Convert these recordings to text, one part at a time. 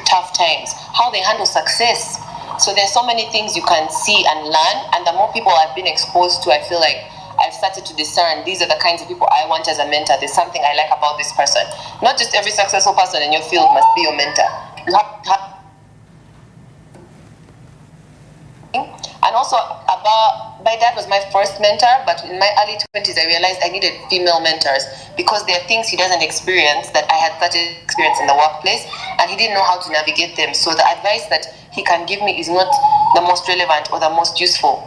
tough times, how they handle success. So there's so many things you can see and learn, and the more people I've been exposed to, I feel like I've started to discern these are the kinds of people I want as a mentor. There's something I like about this person. Not just every successful person in your field must be your mentor. You have to have. And also, my dad was my first mentor, but in my early 20s, I realized I needed female mentors because there are things he doesn't experience that I had started to experience in the workplace, and he didn't know how to navigate them. So the advice that he can give me is not the most relevant or the most useful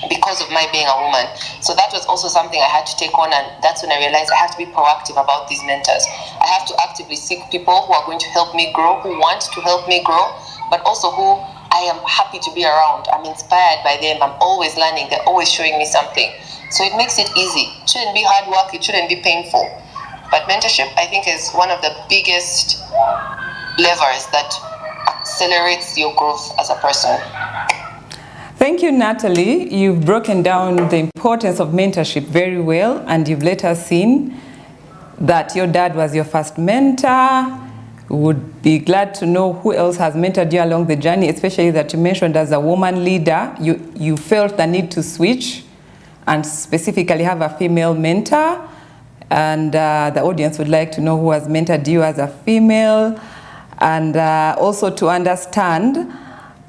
because of my being a woman. So that was also something I had to take on, and that's when I realized I have to be proactive about these mentors. I have to actively seek people who are going to help me grow, who want to help me grow, but also who I am happy to be around. I'm inspired by them. I'm always learning. They're always showing me something. So it makes it easy. It shouldn't be hard work. It shouldn't be painful. But mentorship, I think, is one of the biggest levers that accelerates your growth as a person. Thank you, Natalie. You've broken down the importance of mentorship very well, and you've let us in that your dad was your first mentor. Would be glad to know who else has mentored you along the journey, especially that you mentioned as a woman leader, you felt the need to switch and specifically have a female mentor. And the audience would like to know who has mentored you as a female, and also to understand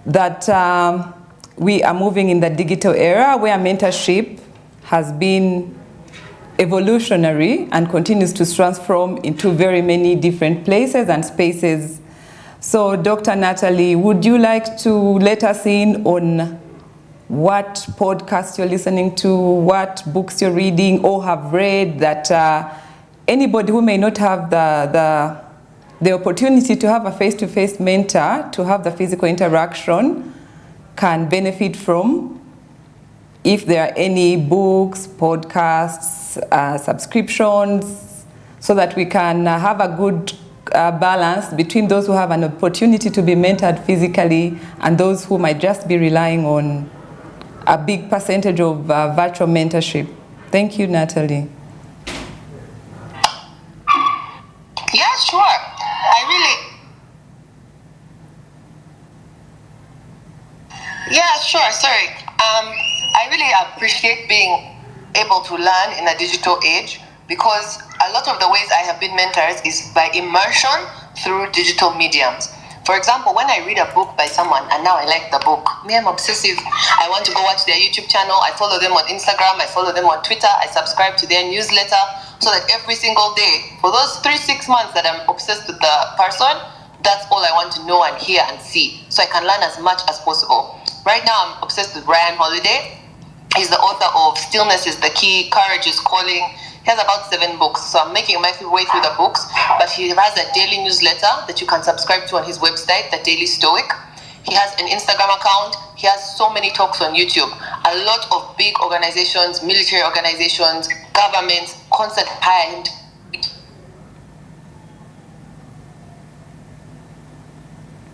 that we are moving in the digital era where mentorship has been evolutionary and continues to transform into very many different places and spaces. So Dr. Natalie, would you like to let us in on what podcast you're listening to, what books you're reading or have read that anybody who may not have the opportunity to have a face-to-face mentor, to have the physical interaction, can benefit from? If there are any books, podcasts, subscriptions, so that we can have a good balance between those who have an opportunity to be mentored physically and those who might just be relying on a big percentage of virtual mentorship. Thank you, Natalie. Yeah, sure. Sorry. I really appreciate being able to learn in a digital age, because a lot of the ways I have been mentors is by immersion through digital mediums. For example, when I read a book by someone and now I like the book, I'm obsessive. I want to go watch their YouTube channel. I follow them on Instagram. I follow them on Twitter. I subscribe to their newsletter, so that every single day for those 3-6 months that I'm obsessed with the person, that's all I want to know and hear and see, so I can learn as much as possible. Right now, I'm obsessed with Ryan Holiday. He's the author of Stillness is the Key, Courage is Calling. He has about 7 books, so I'm making my way through the books. But he has a daily newsletter that you can subscribe to on his website, The Daily Stoic. He has an Instagram account. He has so many talks on YouTube. A lot of big organizations, military organizations, governments, constantly hire him to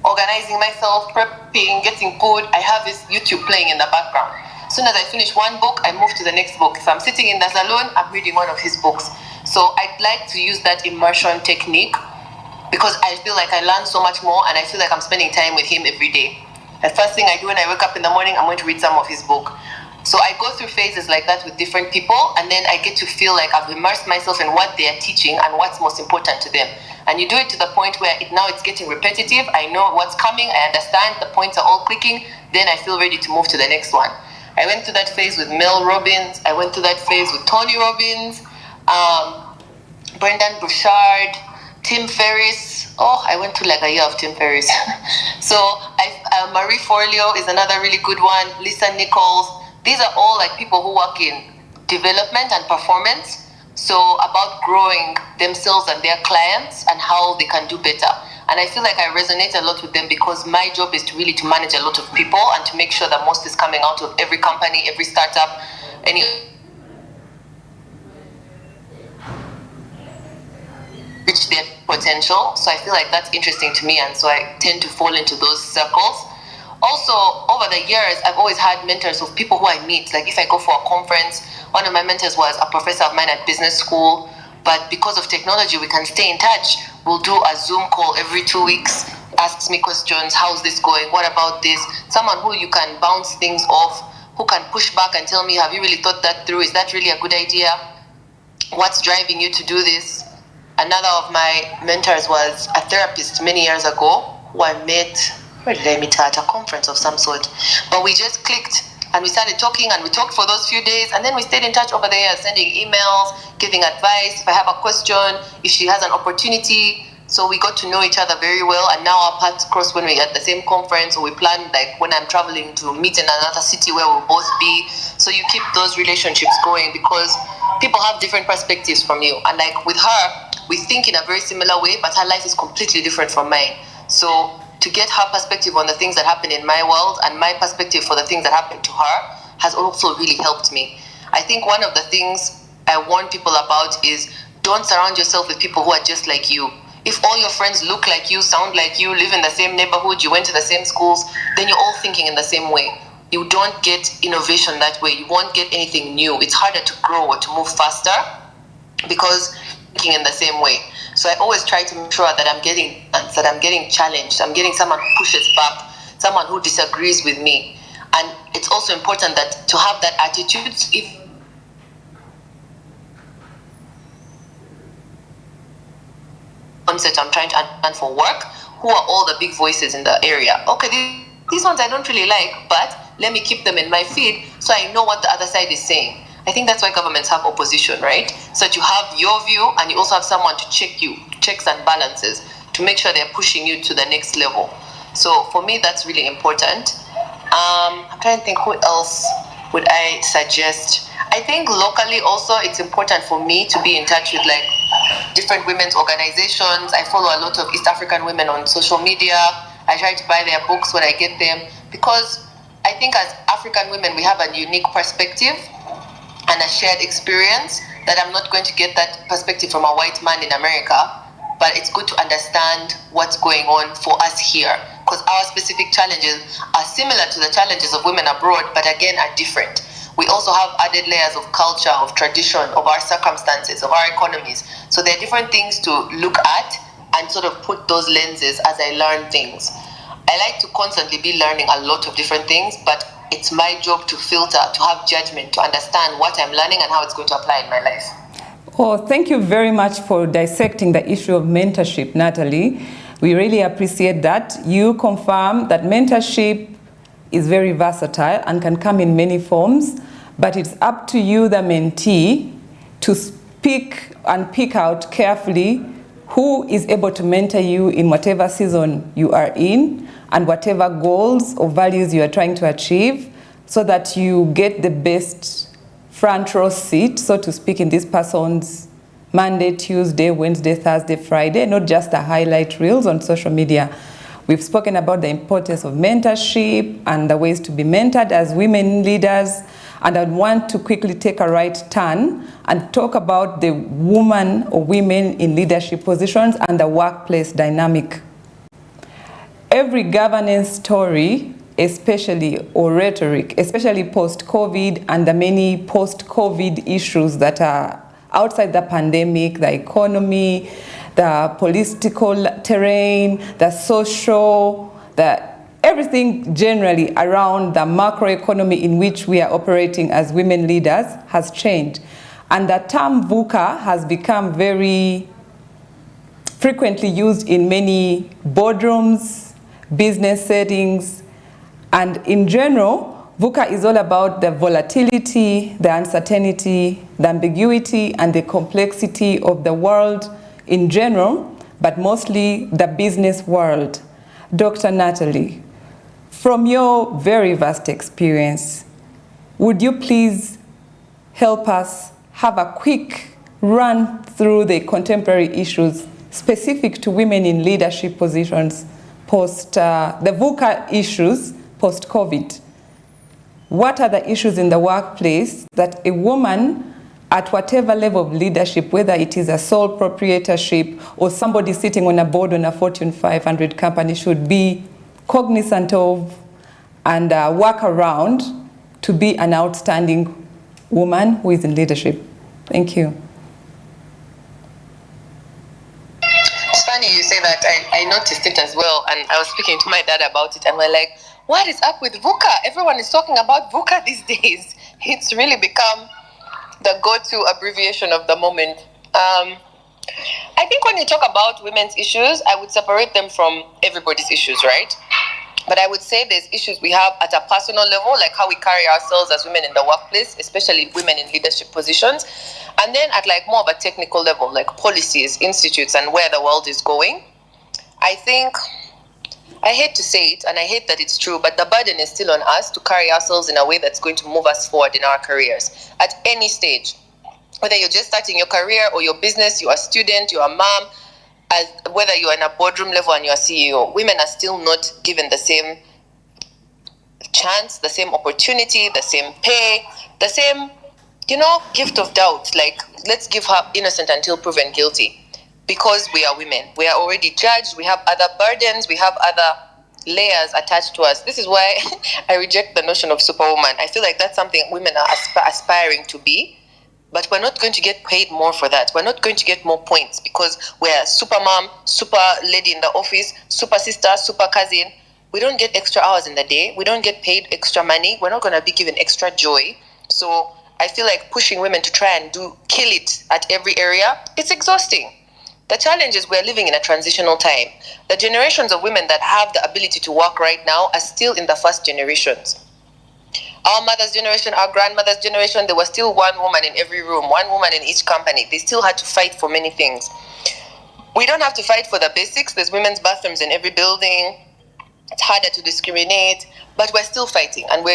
organizing myself, prepping, getting food. I have this YouTube playing in the background. As soon as I finish one book, I move to the next book. If I'm sitting in the salon, I'm reading one of his books. So I'd like to use that immersion technique, because I feel like I learn so much more, and I feel like I'm spending time with him every day. The first thing I do when I wake up in the morning, I'm going to read some of his book. So I go through phases like that with different people, and then I get to feel like I've immersed myself in what they are teaching and what's most important to them. And you do it to the point where now it's getting repetitive. I know what's coming. I understand. The points are all clicking. Then I feel ready to move to the next one. I went through that phase with Mel Robbins. I went through that phase with Tony Robbins, Brendan Burchard, Tim Ferriss. Oh, I went through like a year of Tim Ferriss. So Marie Forleo is another really good one. Lisa Nichols. These are all like people who work in development and performance. So about growing themselves and their clients and how they can do better. And I feel like I resonate a lot with them, because my job is to really to manage a lot of people and to make sure the most is coming out of every company, every startup, any reach their potential. So I feel like that's interesting to me, and so I tend to fall into those circles. Also, over the years, I've always had mentors of people who I meet. Like if I go for a conference, one of my mentors was a professor of mine at business school. But because of technology, we can stay in touch. We'll do a Zoom call every 2 weeks. asks me questions. How's this going? What about this? Someone who you can bounce things off, who can push back and tell me, have you really thought that through? Is that really a good idea? What's driving you to do this? Another of my mentors was a therapist many years ago who I met, where did I meet her? At a conference of some sort. But we just clicked and we started talking, and we talked for those few days, and then we stayed in touch over the years, sending emails, giving advice. If I have a question, if she has an opportunity. So we got to know each other very well, and now our paths cross when we're at the same conference, or we plan, like when I'm traveling, to meet in another city where we'll both be. So you keep those relationships going because people have different perspectives from you. And like with her, we think in a very similar way, but her life is completely different from mine. So to get her perspective on the things that happen in my world and my perspective for the things that happen to her has also really helped me. I think one of the things I warn people about is don't surround yourself with people who are just like you. If all your friends look like you, sound like you, live in the same neighborhood, you went to the same schools, then you're all thinking in the same way. You don't get innovation that way. You won't get anything new. It's harder to grow or to move faster because you're thinking in the same way. So I always try to make sure that I'm getting challenged. I'm getting someone who pushes back, someone who disagrees with me. And it's also important that to have that attitude, if concept I'm trying to understand for work, who are all the big voices in the area? Okay, these ones I don't really like, but let me keep them in my feed so I know what the other side is saying. I think that's why governments have opposition, right? So that you have your view and you also have someone to check you, checks and balances, to make sure they're pushing you to the next level. So for me, that's really important. I'm trying to think, who else would I suggest? I think locally also it's important for me to be in touch with like different women's organizations. I follow a lot of East African women on social media. I try to buy their books when I get them because I think as African women we have a unique perspective and a shared experience that I'm not going to get that perspective from a white man in America, but it's good to understand what's going on for us here because our specific challenges are similar to the challenges of women abroad, but again are different. We also have added layers of culture, of tradition, of our circumstances, of our economies. So there are different things to look at and sort of put those lenses as I learn things. I like to constantly be learning a lot of different things, but it's my job to filter, to have judgment, to understand what I'm learning and how it's going to apply in my life. Oh, thank you very much for dissecting the issue of mentorship, Natalie. We really appreciate that. You confirm that mentorship is very versatile and can come in many forms, but it's up to you, the mentee, to speak and pick out carefully who is able to mentor you in whatever season you are in and whatever goals or values you are trying to achieve, so that you get the best front row seat, so to speak, in this person's Monday, Tuesday, Wednesday, Thursday, Friday, not just the highlight reels on social media. We've spoken about the importance of mentorship and the ways to be mentored as women leaders. And I want to quickly take a right turn and talk about the woman or women in leadership positions and the workplace dynamic. Every governance story, especially, or rhetoric, especially post-COVID and the many post-COVID issues that are outside the pandemic, the economy, the political terrain, the social, everything generally around the macroeconomy in which we are operating as women leaders has changed. And the term VUCA has become very frequently used in many boardrooms, business settings, and in general, VUCA is all about the volatility, the uncertainty, the ambiguity, and the complexity of the world in general, but mostly the business world. Dr. Natalie, from your very vast experience, would you please help us have a quick run through the contemporary issues specific to women in leadership positions post the VUCA issues post-COVID? What are the issues in the workplace that a woman at whatever level of leadership, whether it is a sole proprietorship or somebody sitting on a board on a Fortune 500 company, should be cognizant of and work around to be an outstanding woman who is in leadership? Thank you. It's funny you say that. I noticed it as well, and I was speaking to my dad about it, and we're like, what is up with VUCA? Everyone is talking about VUCA these days. It's really become the go-to abbreviation of the moment. I think when you talk about women's issues, I would separate them from everybody's issues, right? But I would say there's issues we have at a personal level, like how we carry ourselves as women in the workplace, especially women in leadership positions. And then at like more of a technical level, like policies, institutes, and where the world is going. I think, I hate to say it, and I hate that it's true, but the burden is still on us to carry ourselves in a way that's going to move us forward in our careers at any stage. Whether you're just starting your career or your business, you're a student, you're a mom, whether you're in a boardroom level and you're a CEO, women are still not given the same chance, the same opportunity, the same pay, the same, gift of doubt. Like, let's give her innocent until proven guilty. Because we are women, we are already judged, we have other burdens, we have other layers attached to us. This is why I reject the notion of superwoman. I feel like that's something women are aspiring to be, but we're not going to get paid more for that. We're not going to get more points because we're super mom, super lady in the office, super sister, super cousin. We don't get extra hours in the day. We don't get paid extra money. We're not going to be given extra joy. So I feel like pushing women to try and kill it at every area, it's exhausting. The challenge is we're living in a transitional time. The generations of women that have the ability to work right now are still in the first generations. Our mother's generation, our grandmother's generation, there was still one woman in every room, one woman in each company. They still had to fight for many things. We don't have to fight for the basics. There's women's bathrooms in every building. It's harder to discriminate, but we're still fighting. And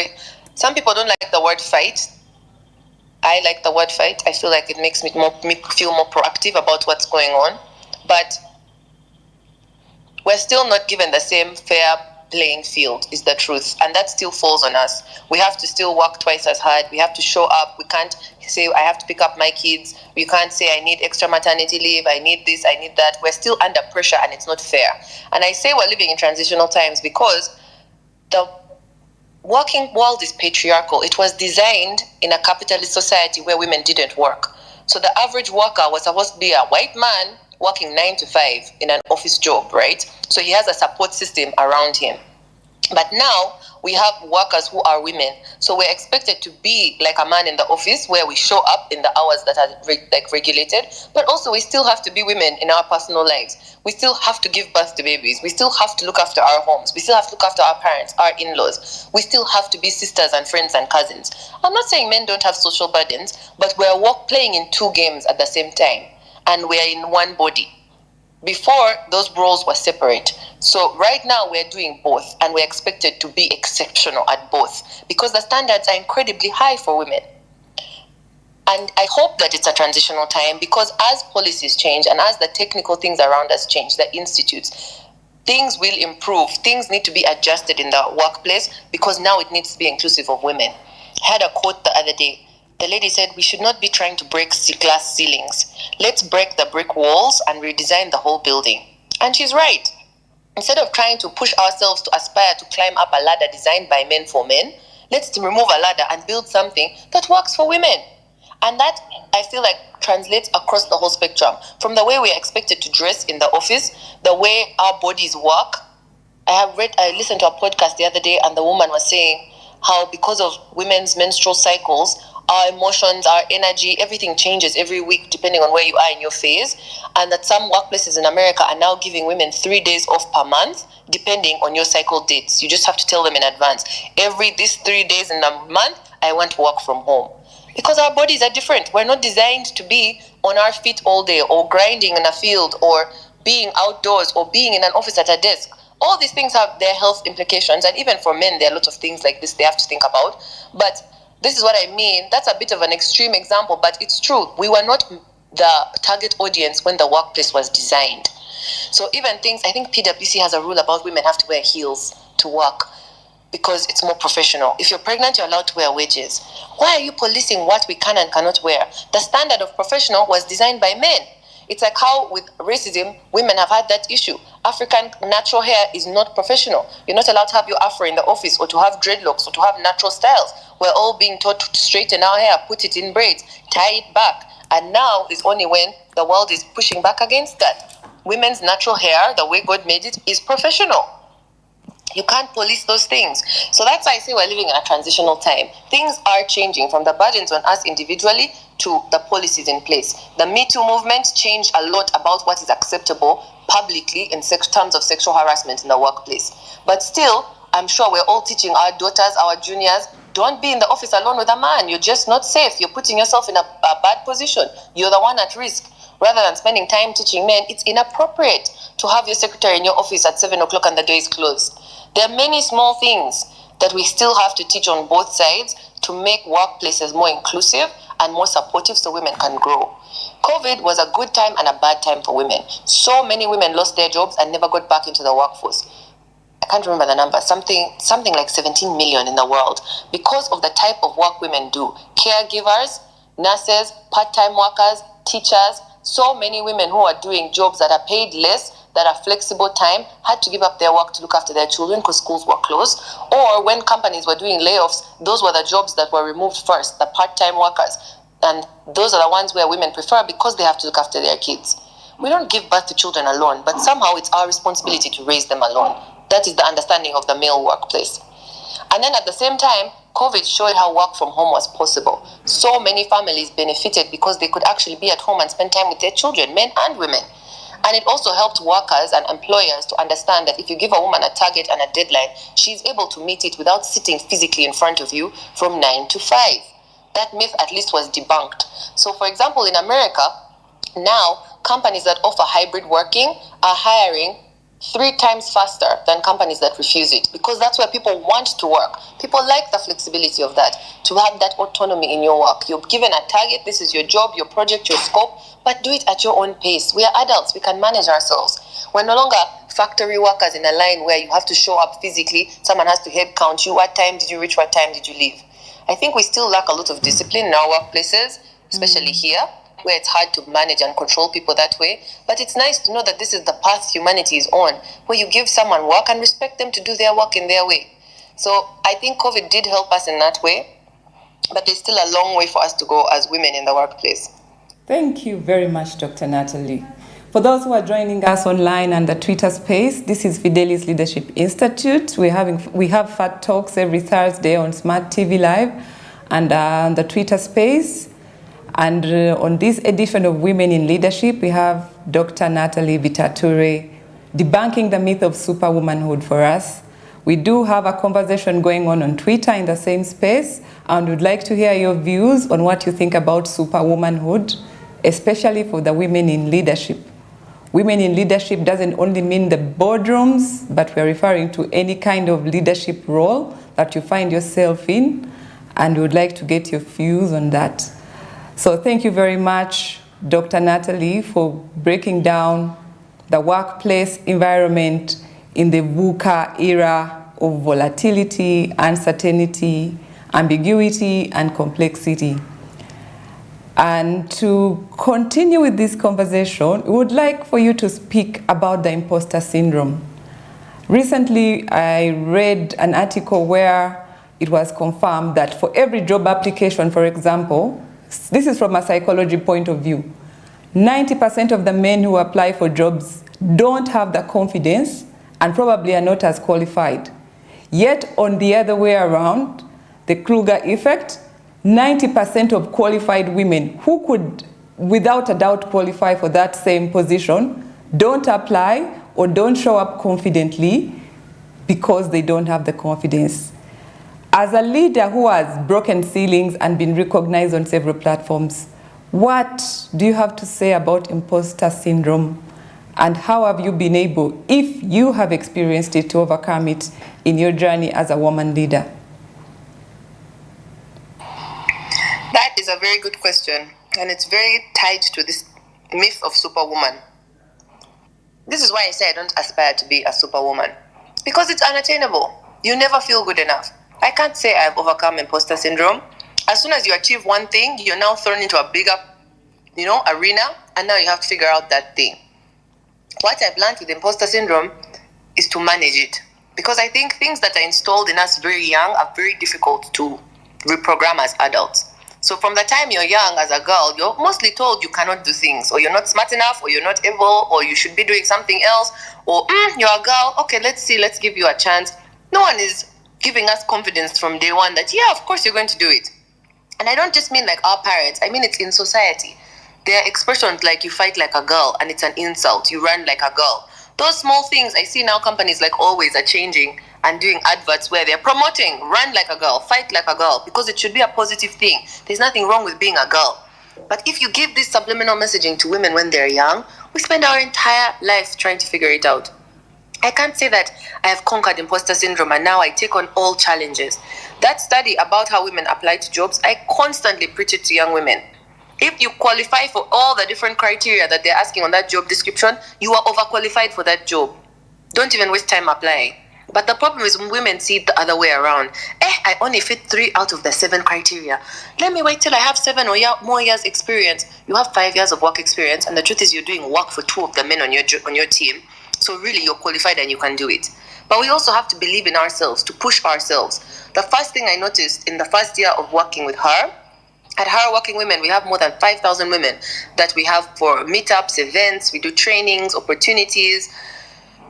some people don't like the word fight. I like the word fight. I feel like it makes me feel more proactive about what's going on. But we're still not given the same fair playing field, is the truth. And that still falls on us. We have to still work twice as hard. We have to show up. We can't say, I have to pick up my kids. We can't say, I need extra maternity leave. I need this, I need that. We're still under pressure and it's not fair. And I say we're living in transitional times because the working world is patriarchal. It was designed in a capitalist society where women didn't work. So the average worker was supposed to be a white man working 9 to 5 in an office job, right? So he has a support system around him. But now we have workers who are women. So we're expected to be like a man in the office where we show up in the hours that are regulated. But also we still have to be women in our personal lives. We still have to give birth to babies. We still have to look after our homes. We still have to look after our parents, our in-laws. We still have to be sisters and friends and cousins. I'm not saying men don't have social burdens, but we're playing in two games at the same time. And we're in one body. Before, those roles were separate. So right now we're doing both and we're expected to be exceptional at both because the standards are incredibly high for women. And I hope that it's a transitional time because as policies change and as the technical things around us change, the institutes, things will improve. Things need to be adjusted in the workplace because now it needs to be inclusive of women. I had a quote the other day. The lady said, we should not be trying to break glass ceilings. Let's break the brick walls and redesign the whole building. And she's right. Instead of trying to push ourselves to aspire to climb up a ladder designed by men for men, let's remove a ladder and build something that works for women. And that, I feel like, translates across the whole spectrum. From the way we are expected to dress in the office, the way our bodies work. I listened to a podcast the other day and the woman was saying how because of women's menstrual cycles, our emotions, our energy, everything changes every week depending on where you are in your phase. And that some workplaces in America are now giving women 3 days off per month, depending on your cycle dates. You just have to tell them in advance. These 3 days in a month, I want to work from home. Because our bodies are different. We're not designed to be on our feet all day or grinding in a field or being outdoors or being in an office at a desk. All these things have their health implications. And even for men, there are a lot of things like this they have to think about. But this is what I mean. That's a bit of an extreme example, but it's true. We were not the target audience when the workplace was designed. So even things, I think PwC has a rule about women have to wear heels to work because it's more professional. If you're pregnant, you're allowed to wear wedges. Why are you policing what we can and cannot wear? The standard of professional was designed by men. It's like how with racism, women have had that issue. African natural hair is not professional. You're not allowed to have your afro in the office or to have dreadlocks or to have natural styles. We're all being taught to straighten our hair, put it in braids, tie it back. And now is only when the world is pushing back against that. women's natural hair, the way God made it, is professional. You can't police those things. So that's why I say we're living in a transitional time. Things are changing from the burdens on us individually to the policies in place. The Me Too movement changed a lot about what is acceptable publicly in terms of sexual harassment in the workplace. But still, I'm sure we're all teaching our daughters, our juniors, don't be in the office alone with a man. You're just not safe. You're putting yourself in a bad position. You're the one at risk. Rather than spending time teaching men, it's inappropriate to have your secretary in your office at 7 o'clock and the door is closed. There are many small things that we still have to teach on both sides to make workplaces more inclusive and more supportive so women can grow. COVID was a good time and a bad time for women. So many women lost their jobs and never got back into the workforce. I can't remember the number, something like 17 million in the world, because of the type of work women do. Caregivers, nurses, part-time workers, teachers, so many women who are doing jobs that are paid less, that are flexible time, had to give up their work to look after their children because schools were closed. Or when companies were doing layoffs, those were the jobs that were removed first, the part-time workers. And those are the ones where women prefer because they have to look after their kids. We don't give birth to children alone, but somehow it's our responsibility to raise them alone. That is the understanding of the male workplace. And then at the same time, COVID showed how work from home was possible. So many families benefited because they could actually be at home and spend time with their children, men and women. And it also helped workers and employers to understand that if you give a woman a target and a deadline, she's able to meet it without sitting physically in front of you from 9 to 5. That myth at least was debunked. So for example, in America, now companies that offer hybrid working are hiring 3 times faster than companies that refuse it, because that's where people want to work. People like the flexibility of that, to have that autonomy in your work. You're given a target, this is your job, your project, your scope, but do it at your own pace. We are adults, we can manage ourselves. We're no longer factory workers in a line where you have to show up physically, someone has to head count you, what time did you reach, what time did you leave? I think we still lack a lot of discipline in our workplaces, especially here, where it's hard to manage and control people that way. But it's nice to know that this is the path humanity is on, where you give someone work and respect them to do their work in their way. So I think COVID did help us in that way, but there's still a long way for us to go as women in the workplace. Thank you very much, Dr. Natalie. For those who are joining us online and the Twitter space, this is Fidelis Leadership Institute. We have Fat Talks every Thursday on Smart TV Live and on the Twitter space. And on this edition of Women in Leadership, we have Dr. Natalie Bitature debunking the myth of superwomanhood for us. We do have a conversation going on Twitter in the same space, and would like to hear your views on what you think about superwomanhood, especially for the women in leadership. Women in leadership doesn't only mean the boardrooms, but we're referring to any kind of leadership role that you find yourself in, and we would like to get your views on that. So thank you very much, Dr. Natalie, for breaking down the workplace environment in the VUCA era of volatility, uncertainty, ambiguity, and complexity. And to continue with this conversation, we would like for you to speak about the imposter syndrome. Recently, I read an article where it was confirmed that for every job application, for example, this is from a psychology point of view, 90% of the men who apply for jobs don't have the confidence and probably are not as qualified. Yet, on the other way around, the Kruger effect, 90% of qualified women who could, without a doubt, qualify for that same position don't apply or don't show up confidently because they don't have the confidence. As a leader who has broken ceilings and been recognized on several platforms, what do you have to say about imposter syndrome? And how have you been able, if you have experienced it, to overcome it in your journey as a woman leader? That is a very good question, and it's very tied to this myth of superwoman. This is why I say I don't aspire to be a superwoman, because it's unattainable. You never feel good enough. I can't say I've overcome imposter syndrome. As soon as you achieve one thing, you're now thrown into a bigger, arena, and now you have to figure out that thing. What I've learned with imposter syndrome is to manage it, because I think things that are installed in us very young are very difficult to reprogram as adults. So from the time you're young as a girl, you're mostly told you cannot do things, or you're not smart enough, or you're not able, or you should be doing something else, or you're a girl, okay, let's see, let's give you a chance. No one is giving us confidence from day one that, yeah, of course you're going to do it. And I don't just mean like our parents, I mean it's in society. There are expressions like you fight like a girl, and it's an insult. You run like a girl. Those small things, I see now companies like Always are changing and doing adverts where they're promoting run like a girl, fight like a girl, because it should be a positive thing. There's nothing wrong with being a girl. But if you give this subliminal messaging to women when they're young, we spend our entire life trying to figure it out. I can't say that I have conquered imposter syndrome and now I take on all challenges. That study about how women apply to jobs, I constantly preach it to young women. If you qualify for all the different criteria that they're asking on that job description, you are overqualified for that job. Don't even waste time applying. But the problem is when women see it the other way around. I only fit 3 out of the 7 criteria. Let me wait till I have 7 or more years experience. You have 5 years of work experience, and the truth is you're doing work for 2 of the men on your team. So really you're qualified and you can do it. But we also have to believe in ourselves, to push ourselves. The first thing I noticed in the first year of working with her, at Her Working Women, we have more than 5,000 women that we have for meetups, events, we do trainings, opportunities.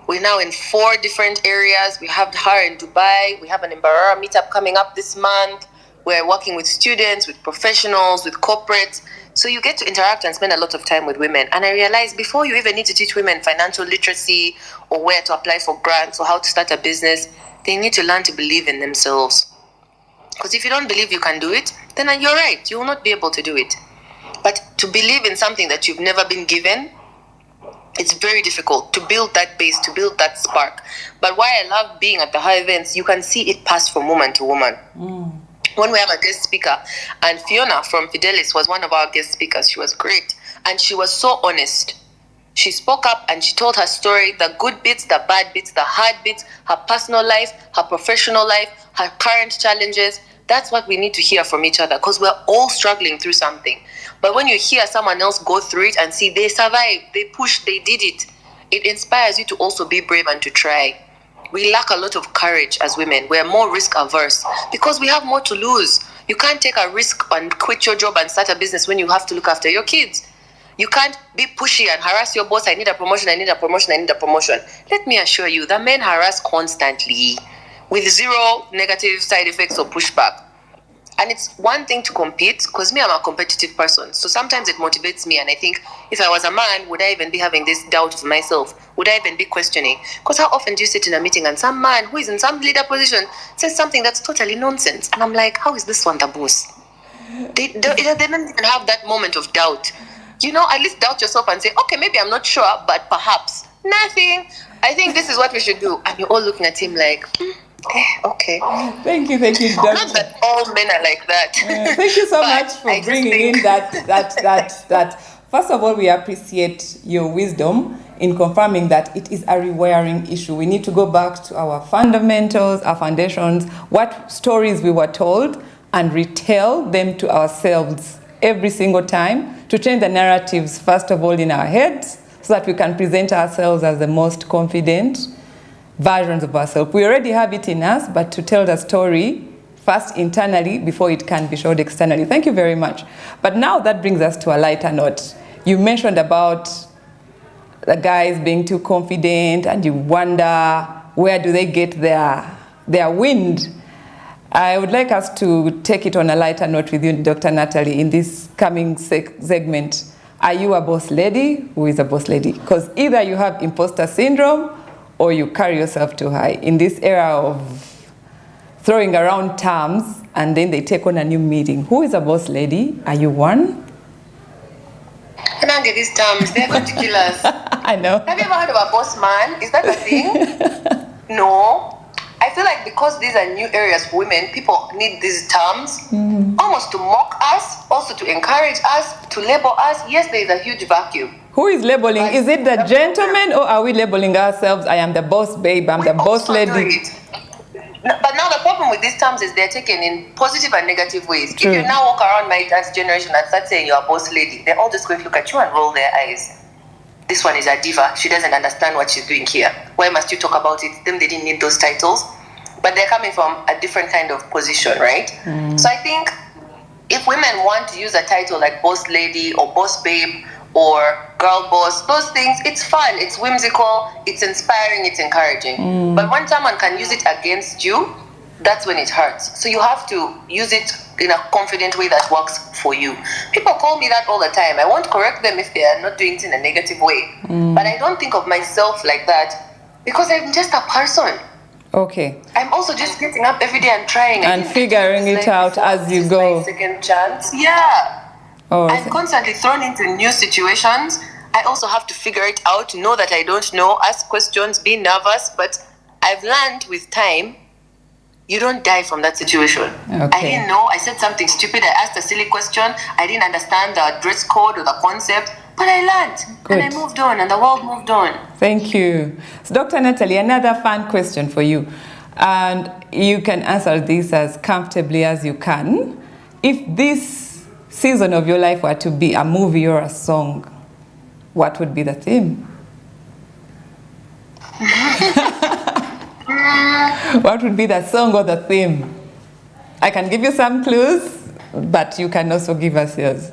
We're now in 4 different areas. We have her in Dubai. We have an Embarara meetup coming up this month. We're working with students, with professionals, with corporates. So you get to interact and spend a lot of time with women. And I realized before you even need to teach women financial literacy or where to apply for grants or how to start a business, they need to learn to believe in themselves. Because if you don't believe you can do it, then you're right, you will not be able to do it. But to believe in something that you've never been given, it's very difficult to build that base, to build that spark. But why I love being at the high events, you can see it pass from woman to woman. When we have a guest speaker, and Fiona from Fidelis was one of our guest speakers, she was great. And she was so honest. She spoke up and she told her story, the good bits, the bad bits, the hard bits, her personal life, her professional life, her current challenges. That's what we need to hear from each other, because we're all struggling through something. But when you hear someone else go through it and see they survived, they pushed, they did it, it inspires you to also be brave and to try. We lack a lot of courage as women. We're more risk averse because we have more to lose. You can't take a risk and quit your job and start a business when you have to look after your kids. You can't be pushy and harass your boss. I need a promotion, I need a promotion, I need a promotion. Let me assure you, the men harass constantly with 0 negative side effects or pushback. And it's one thing to compete, because me, I'm a competitive person. So sometimes it motivates me. And I think if I was a man, would I even be having this doubt of myself? Would I even be questioning? Because how often do you sit in a meeting and some man who is in some leader position says something that's totally nonsense? And I'm like, how is this one the boss? They don't even have that moment of doubt. You know, at least doubt yourself and say, okay, maybe I'm not sure, but perhaps. Nothing. I think this is what we should do. And you're all looking at him like, okay. Thank you, Doctor. Not that all men are like that. Thank you so much for bringing in that. First of all, we appreciate your wisdom in confirming that it is a rewiring issue. We need to go back to our fundamentals, our foundations, what stories we were told, and retell them to ourselves every single time to change the narratives, first of all, in our heads, so that we can present ourselves as the most confident versions of ourselves. We already have it in us, but to tell the story first internally before it can be showed externally. Thank you very much. But now that brings us to a lighter note. You mentioned about the guys being too confident and you wonder where do they get their wind. I would like us to take it on a lighter note with you, Dr. Natalie, in this coming segment. Are you a boss lady? Who is a boss lady? Because either you have imposter syndrome or you carry yourself too high. In this era of throwing around terms and then they take on a new meaning. Who is a boss lady? Are you one? I don't get these terms. They're going to kill us. I know. Have you ever heard of a boss man? Is that a thing? No. I feel like because these are new areas for women, people need these terms almost to mock us, also to encourage us, to label us. Yes, there is a huge vacuum. Who is labeling? Is it the gentleman or are we labeling ourselves? I am the boss babe, I'm the boss lady. But now the problem with these terms is they're taken in positive and negative ways. True. If you now walk around my dad's generation and start saying you're a boss lady, they're all just going to look at you and roll their eyes. This one is a diva. She doesn't understand what she's doing here. Why must you talk about it? Them, they didn't need those titles. But they're coming from a different kind of position, right? So I think if women want to use a title like boss lady or boss babe or girl boss, those things, it's fun, it's whimsical, it's inspiring, it's encouraging. But when someone can use it against you, that's when it hurts. So you have to use it in a confident way that works for you. People call me that all the time. I won't correct them if they are not doing it in a negative way. But I don't think of myself like that because I'm just a person. Okay. I'm also just getting up every day and trying. And figuring it out as you go. My second chance. Yeah. Oh, I'm constantly thrown into new situations. I also have to figure it out, know that I don't know, ask questions, be nervous. But I've learned with time, you don't die from that situation. Okay. I didn't know. I said something stupid. I asked a silly question. I didn't understand the dress code or the concept. But I learned. Good. And I moved on and the world moved on. Thank you. So Dr. Natalie, another fun question for you. And you can answer this as comfortably as you can. If this season of your life were to be a movie or a song, what would be the theme? What would be the song or the theme? I can give you some clues, but you can also give us yours.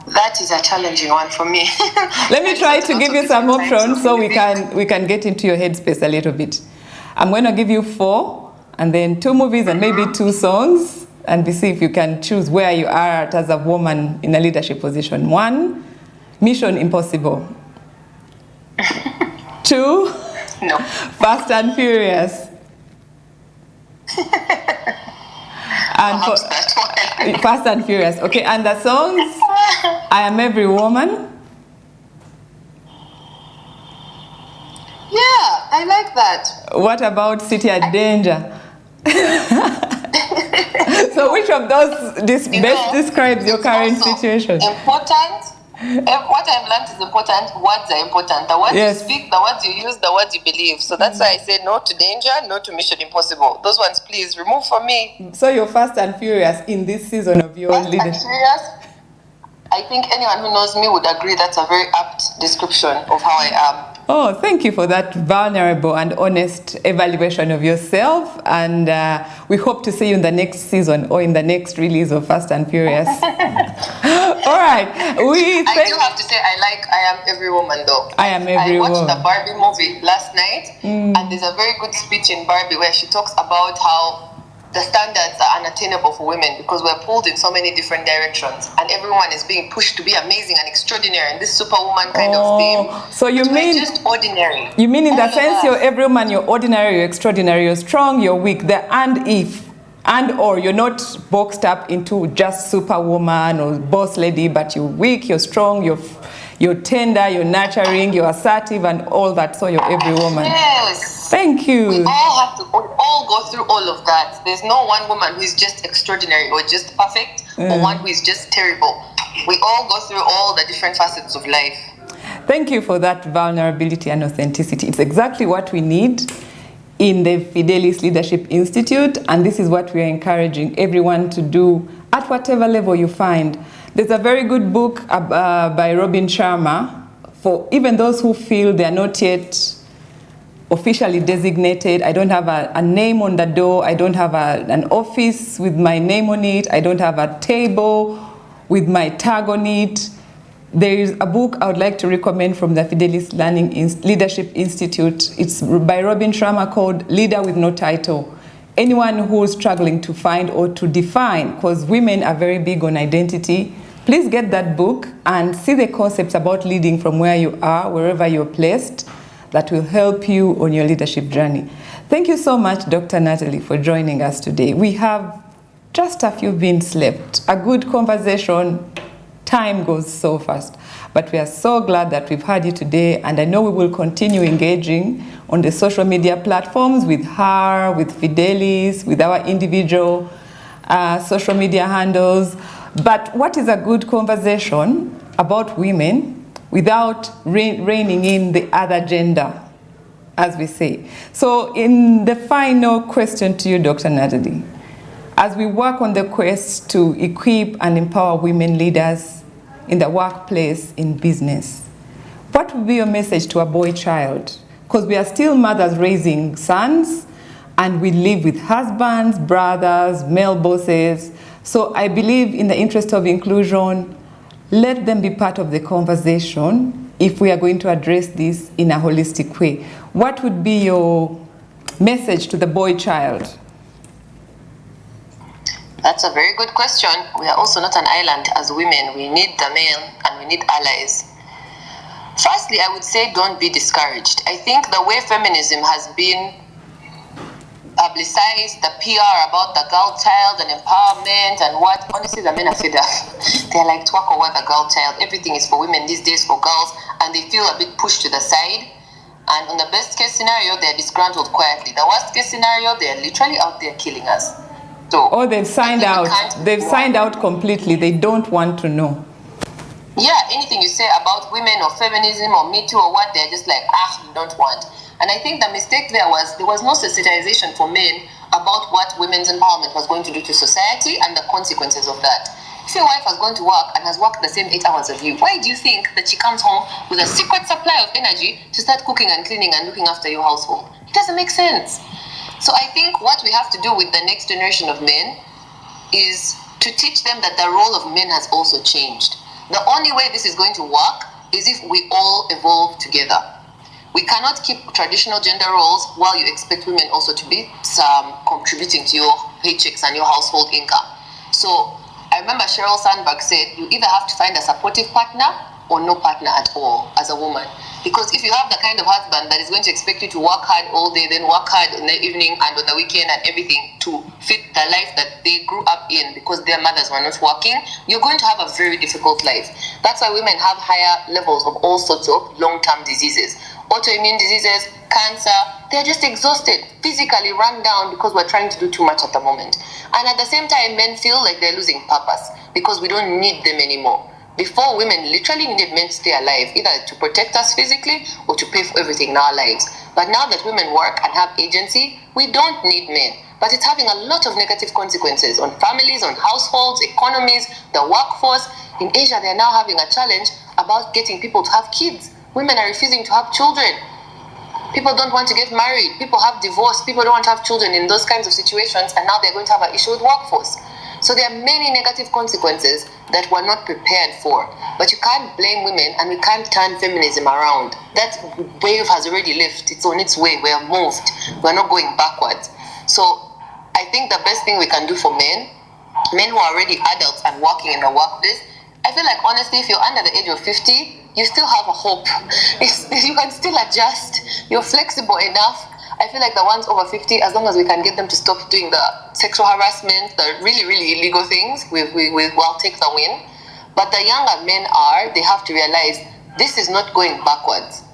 That is a challenging one for me. Let me try to give you some options so we can get into your headspace a little bit. I'm going to give you 4, and then 2 movies and maybe 2 songs, and we see if you can choose where you are at as a woman in a leadership position. 1, Mission Impossible. 2, No. Fast and Furious. And Perhaps that one. Fast and Furious. Okay, and the songs, I Am Every Woman. Yeah, I like that. What about City at Danger? So which of those best describes your current situation? Important. What I've learned is important. Words are important. The words Yes. you speak, the words you use, the words you believe. So that's why I say no to danger, no to Mission Impossible. Those ones, please remove from me. So you're Fast and Furious in this season of your Fast and leadership. Furious. I think anyone who knows me would agree that's a very apt description of how I am. Oh, thank you for that vulnerable and honest evaluation of yourself. And we hope to see you in the next season or in the next release of Fast and Furious. All right. I do have to say I Am Every Woman though. I Am Every I watched Woman. the Barbie movie last night, and there's a very good speech in Barbie where she talks about how the standards are unattainable for women because we're pulled in so many different directions, and everyone is being pushed to be amazing and extraordinary in this superwoman kind of theme. So you We're mean just ordinary? You mean in the All of sense us. you're every woman, you're ordinary, you're extraordinary, you're strong, you're weak, the and or you're not boxed up into just superwoman or boss lady, but you're weak, you're strong, you're tender, you're nurturing, you're assertive, and all that. So you're every woman. Yes. Thank you. We all go through all of that. There's no one woman who is just extraordinary or just perfect or one who is just terrible. We all go through all the different facets of life. Thank you for that vulnerability and authenticity. It's exactly what we need in the Fidelis Leadership Institute, and this is what we are encouraging everyone to do at whatever level you find. There's a very good book by Robin Sharma for even those who feel they are not yet officially designated. I don't have a name on the door. I don't have an office with my name on it. I don't have a table with my tag on it. There is a book I would like to recommend from the Fidelis Leadership Institute. It's by Robin Sharma called Leader with No Title. Anyone who's struggling to find or to define, because women are very big on identity, please get that book and see the concepts about leading from where you are, wherever you're placed, that will help you on your leadership journey. Thank you so much, Dr. Natalie, for joining us today. We have just a few beans left. A good conversation. Time goes so fast, but we are so glad that we've had you today, and I know we will continue engaging on the social media platforms with her, with Fidelis, with our individual social media handles. But what is a good conversation about women without reining in the other gender, as we say? So in the final question to you, Dr. Natalie, as we work on the quest to equip and empower women leaders in the workplace, in business, what would be your message to a boy child? Because we are still mothers raising sons, and we live with husbands, brothers, male bosses. So I believe in the interest of inclusion, let them be part of the conversation if we are going to address this in a holistic way. What would be your message to the boy child? That's a very good question. We are also not an island as women. We need the male and we need allies. Firstly, I would say don't be discouraged. I think the way feminism has been publicized, the PR about the girl child and empowerment and what, honestly, the men are fed up. They're like, talk over the girl child. Everything is for women these days, for girls, and they feel a bit pushed to the side. And on the best case scenario, they're disgruntled quietly. The worst case scenario, they're literally out there killing us. So, or they've signed out. They've signed out completely. They don't want to know. Yeah, anything you say about women or feminism or Me Too or what, they're just like, we don't want. And I think the mistake there was no sensitization for men about what women's empowerment was going to do to society and the consequences of that. If your wife has gone to work and has worked the same 8 hours of you, why do you think that she comes home with a secret supply of energy to start cooking and cleaning and looking after your household? It doesn't make sense. So I think what we have to do with the next generation of men is to teach them that the role of men has also changed. The only way this is going to work is if we all evolve together. We cannot keep traditional gender roles while you expect women also to be contributing to your paychecks and your household income. So I remember Sheryl Sandberg said, you either have to find a supportive partner or no partner at all as a woman. Because if you have the kind of husband that is going to expect you to work hard all day, then work hard in the evening and on the weekend and everything to fit the life that they grew up in because their mothers were not working, you're going to have a very difficult life. That's why women have higher levels of all sorts of long-term diseases. Autoimmune diseases, cancer, they're just exhausted, physically run down because we're trying to do too much at the moment. And at the same time, men feel like they're losing purpose because we don't need them anymore. Before, women literally needed men to stay alive, either to protect us physically or to pay for everything in our lives. But now that women work and have agency, we don't need men. But it's having a lot of negative consequences on families, on households, economies, the workforce. In Asia, they're now having a challenge about getting people to have kids. Women are refusing to have children. People don't want to get married. People have divorced. People don't want to have children in those kinds of situations. And now they're going to have an issue with workforce. So there are many negative consequences that we're not prepared for. But you can't blame women and we can't turn feminism around. That wave has already left. It's on its way. We're moved. We're not going backwards. So I think the best thing we can do for men who are already adults and working in the workplace, I feel like honestly, if you're under the age of 50, you still have a hope. You can still adjust. You're flexible enough. I feel like the ones over 50, as long as we can get them to stop doing the sexual harassment, the really, really illegal things, we'll take the win. But the younger men they have to realize this is not going backwards.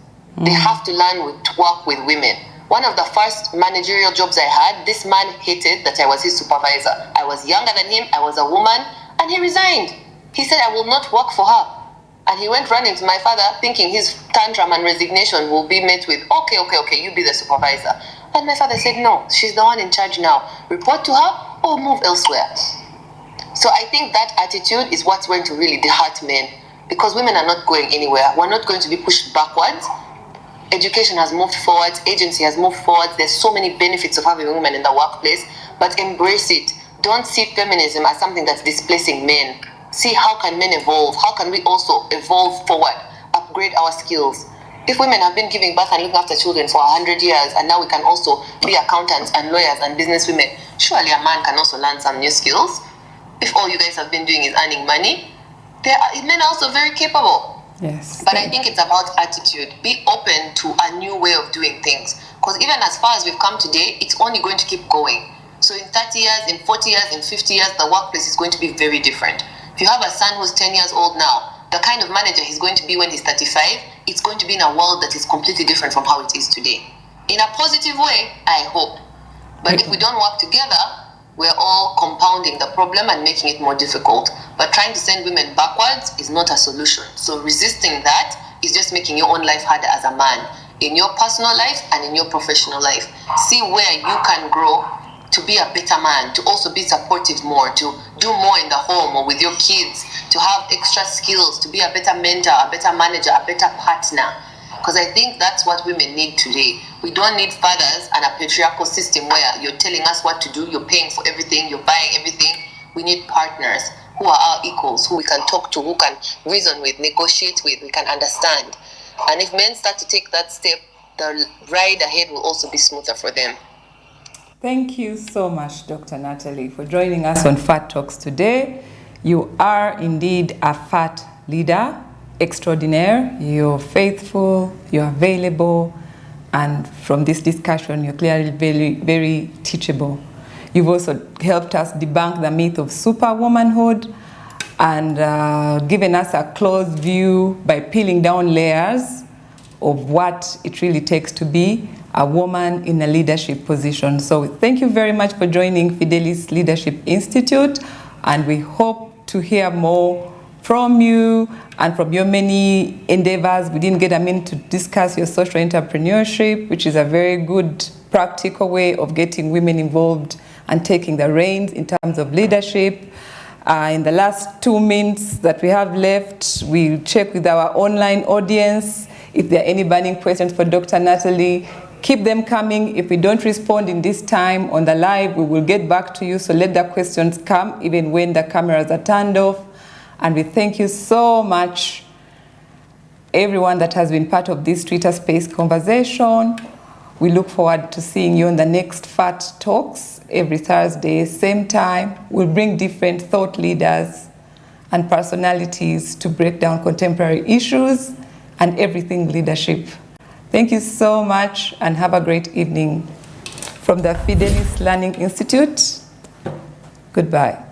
They have to learn to work with women. One of the first managerial jobs I had, this man hated that I was his supervisor. I was younger than him, I was a woman, and he resigned. He said, I will not work for her. And he went running to my father thinking his tantrum and resignation will be met with, okay, you be the supervisor. And my father said, no, she's the one in charge now. Report to her or move elsewhere. So I think that attitude is what's going to really hurt men because women are not going anywhere. We're not going to be pushed backwards. Education has moved forward. Agency has moved forward. There's so many benefits of having women in the workplace, but embrace it. Don't see feminism as something that's displacing men. See how can men evolve? How can we also evolve forward, upgrade our skills? If women have been giving birth and looking after children for 100 years, and now we can also be accountants and lawyers and businesswomen, surely a man can also learn some new skills. If all you guys have been doing is earning money, men are also very capable. Yes. But I think it's about attitude. Be open to a new way of doing things. Because even as far as we've come today, it's only going to keep going. So in 30 years, in 40 years, in 50 years, the workplace is going to be very different. If you have a son who's 10 years old now, the kind of manager he's going to be when he's 35, it's going to be in a world that is completely different from how it is today. In a positive way, I hope. But if we don't work together, we're all compounding the problem and making it more difficult. But trying to send women backwards is not a solution. So resisting that is just making your own life harder as a man, in your personal life and in your professional life. See where you can grow to be a better man, to also be supportive more, to do more in the home or with your kids, to have extra skills, to be a better mentor, a better manager, a better partner. Because I think that's what women need today. We don't need fathers and a patriarchal system where you're telling us what to do, you're paying for everything, you're buying everything. We need partners who are our equals, who we can talk to, who can reason with, negotiate with, we can understand. And if men start to take that step, the ride ahead will also be smoother for them. Thank you so much, Dr. Natalie, for joining us on Fat Talks today. You are indeed a fat leader extraordinaire. You're faithful, you're available, and from this discussion, you're clearly very, very teachable. You've also helped us debunk the myth of superwomanhood and given us a close view by peeling down layers of what it really takes to be a woman in a leadership position. So thank you very much for joining Fidelis Leadership Institute, and we hope to hear more from you and from your many endeavors. We didn't get a minute to discuss your social entrepreneurship, which is a very good practical way of getting women involved and taking the reins in terms of leadership. In the last 2 minutes that we have left, we'll check with our online audience if there are any burning questions for Dr. Natalie. Keep them coming. If we don't respond in this time on the live, we will get back to you. So let the questions come even when the cameras are turned off. And we thank you so much, everyone that has been part of this Twitter Space conversation. We look forward to seeing you on the next Fat Talks every Thursday, same time. We'll bring different thought leaders and personalities to break down contemporary issues and everything leadership. Thank you so much and have a great evening. From the Fidelis Learning Institute, goodbye.